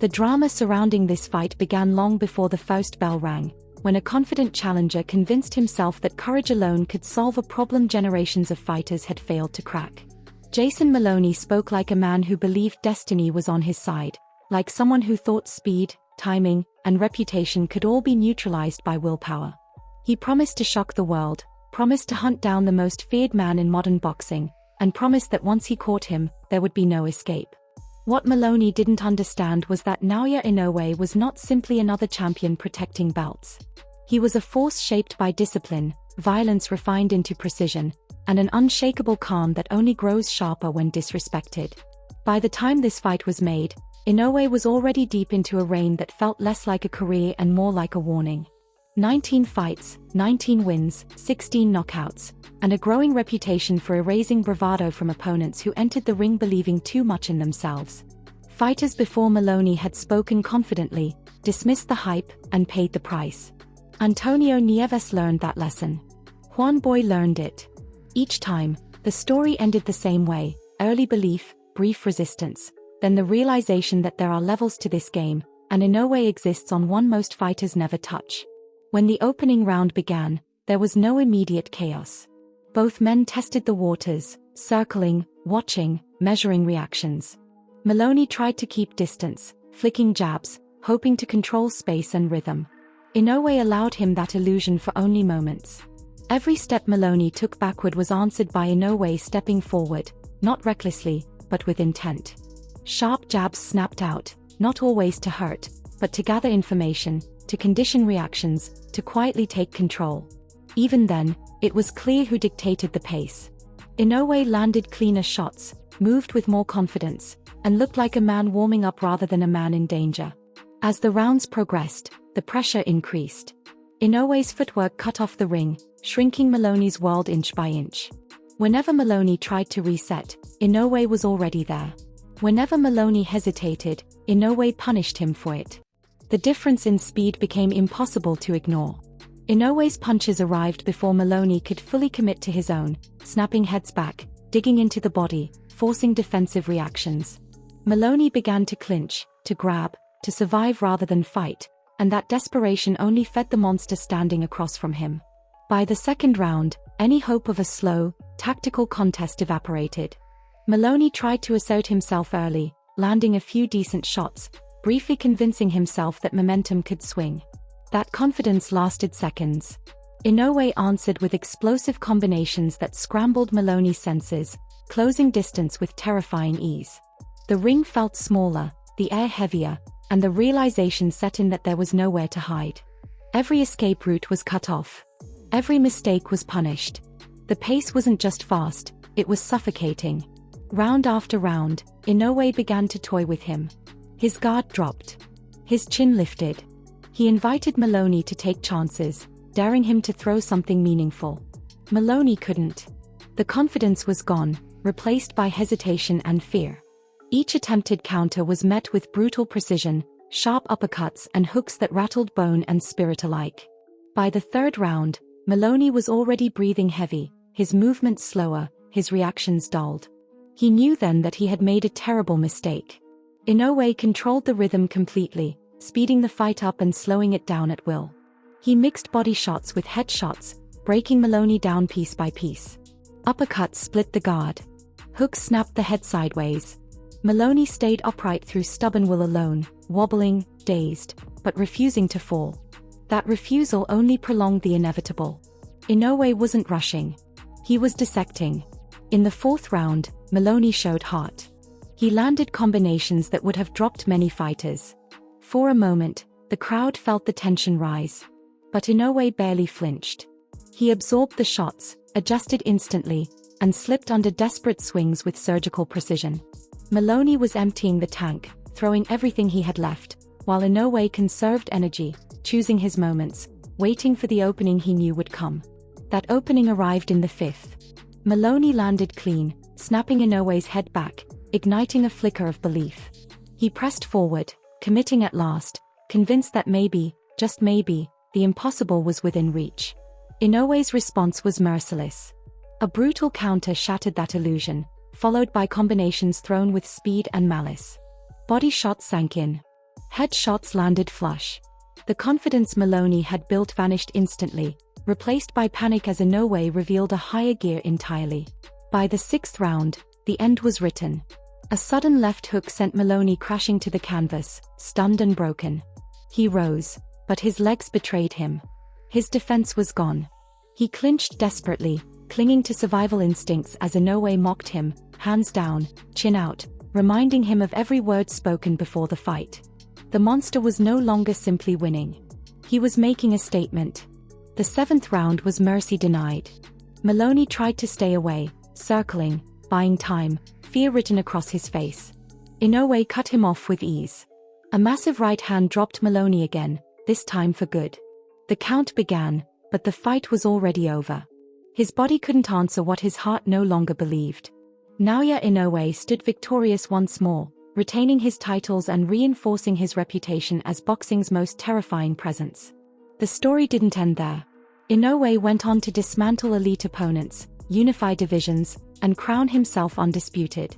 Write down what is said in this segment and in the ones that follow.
The drama surrounding this fight began long before the first bell rang, when a confident challenger convinced himself that courage alone could solve a problem generations of fighters had failed to crack. Jason Maloney spoke like a man who believed destiny was on his side, like someone who thought speed, timing, and reputation could all be neutralized by willpower. He promised to shock the world, promised to hunt down the most feared man in modern boxing, and promised that once he caught him, there would be no escape. What Maloney didn't understand was that Naoya Inoue was not simply another champion protecting belts. He was a force shaped by discipline, violence refined into precision, and an unshakable calm that only grows sharper when disrespected. By the time this fight was made, Inoue was already deep into a reign that felt less like a career and more like a warning. 19 fights, 19 wins, 16 knockouts, and a growing reputation for erasing bravado from opponents who entered the ring believing too much in themselves. Fighters before Maloney had spoken confidently, dismissed the hype, and paid the price. Antonio Nieves learned that lesson. Juan Boy learned it. Each time, the story ended the same way: early belief, brief resistance, then the realization that there are levels to this game, and Inoue exists on one most fighters never touch. When the opening round began, there was no immediate chaos. Both men tested the waters, circling, watching, measuring reactions. Maloney tried to keep distance, flicking jabs, hoping to control space and rhythm. Inoue allowed him that illusion for only moments. Every step Maloney took backward was answered by Inoue stepping forward, not recklessly, but with intent. Sharp jabs snapped out, not always to hurt, but to gather information, to condition reactions, to quietly take control. Even then, it was clear who dictated the pace. Inoue landed cleaner shots, moved with more confidence, and looked like a man warming up rather than a man in danger. As the rounds progressed, the pressure increased. Inoue's footwork cut off the ring, shrinking Maloney's world inch by inch. Whenever Maloney tried to reset, Inoue was already there. Whenever Maloney hesitated, Inoue punished him for it. The difference in speed became impossible to ignore. Inoue's punches arrived before Maloney could fully commit to his own, snapping heads back, digging into the body, forcing defensive reactions. Maloney began to clinch, to grab, to survive rather than fight, and that desperation only fed the monster standing across from him. By the second round, any hope of a slow, tactical contest evaporated. Maloney tried to assert himself early, landing a few decent shots, briefly convincing himself that momentum could swing. That confidence lasted seconds. Inoue answered with explosive combinations that scrambled Maloney's senses, closing distance with terrifying ease. The ring felt smaller, the air heavier, and the realization set in that there was nowhere to hide. Every escape route was cut off. Every mistake was punished. The pace wasn't just fast, it was suffocating. Round after round, Inoue began to toy with him. His guard dropped. His chin lifted. He invited Maloney to take chances, daring him to throw something meaningful. Maloney couldn't. The confidence was gone, replaced by hesitation and fear. Each attempted counter was met with brutal precision, sharp uppercuts and hooks that rattled bone and spirit alike. By the third round, Maloney was already breathing heavy, his movements slower, his reactions dulled. He knew then that he had made a terrible mistake. Inoue controlled the rhythm completely, speeding the fight up and slowing it down at will. He mixed body shots with head shots, breaking Maloney down piece by piece. Uppercuts split the guard. Hooks snapped the head sideways. Maloney stayed upright through stubborn will alone, wobbling, dazed, but refusing to fall. That refusal only prolonged the inevitable. Inoue wasn't rushing. He was dissecting. In the fourth round, Maloney showed heart. He landed combinations that would have dropped many fighters. For a moment, the crowd felt the tension rise. But Inoue barely flinched. He absorbed the shots, adjusted instantly, and slipped under desperate swings with surgical precision. Maloney was emptying the tank, throwing everything he had left, while Inoue conserved energy, choosing his moments, waiting for the opening he knew would come. That opening arrived in the fifth. Maloney landed clean, snapping Inoue's head back, igniting a flicker of belief. He pressed forward, committing at last, convinced that maybe, just maybe, the impossible was within reach. Inoue's response was merciless. A brutal counter shattered that illusion, followed by combinations thrown with speed and malice. Body shots sank in. Headshots landed flush. The confidence Maloney had built vanished instantly, replaced by panic as Inoue revealed a higher gear entirely. By the 6th round, the end was written. A sudden left hook sent Maloney crashing to the canvas, stunned and broken. He rose, but his legs betrayed him. His defense was gone. He clinched desperately, clinging to survival instincts as Inoue mocked him, hands down, chin out, reminding him of every word spoken before the fight. The monster was no longer simply winning. He was making a statement. The 7th round was mercy denied. Maloney tried to stay away, circling, buying time, fear written across his face. Inoue cut him off with ease. A massive right hand dropped Maloney again, this time for good. The count began, but the fight was already over. His body couldn't answer what his heart no longer believed. Naoya Inoue stood victorious once more, retaining his titles and reinforcing his reputation as boxing's most terrifying presence. The story didn't end there. Inoue went on to dismantle elite opponents, unify divisions, and crown himself undisputed.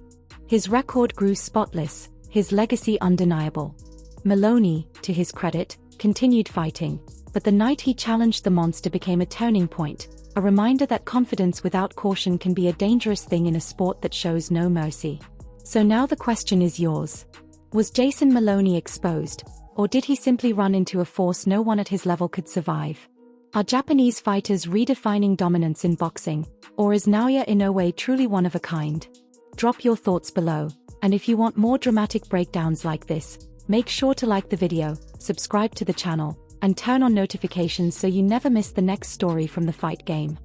His record grew spotless, his legacy undeniable. Maloney, to his credit, continued fighting, but the night he challenged the monster became a turning point, a reminder that confidence without caution can be a dangerous thing in a sport that shows no mercy. So now the question is yours. Was Jason Maloney exposed, or did he simply run into a force no one at his level could survive? Are Japanese fighters redefining dominance in boxing, or is Naoya Inoue truly one of a kind? Drop your thoughts below, and if you want more dramatic breakdowns like this, make sure to like the video, subscribe to the channel, and turn on notifications so you never miss the next story from the fight game.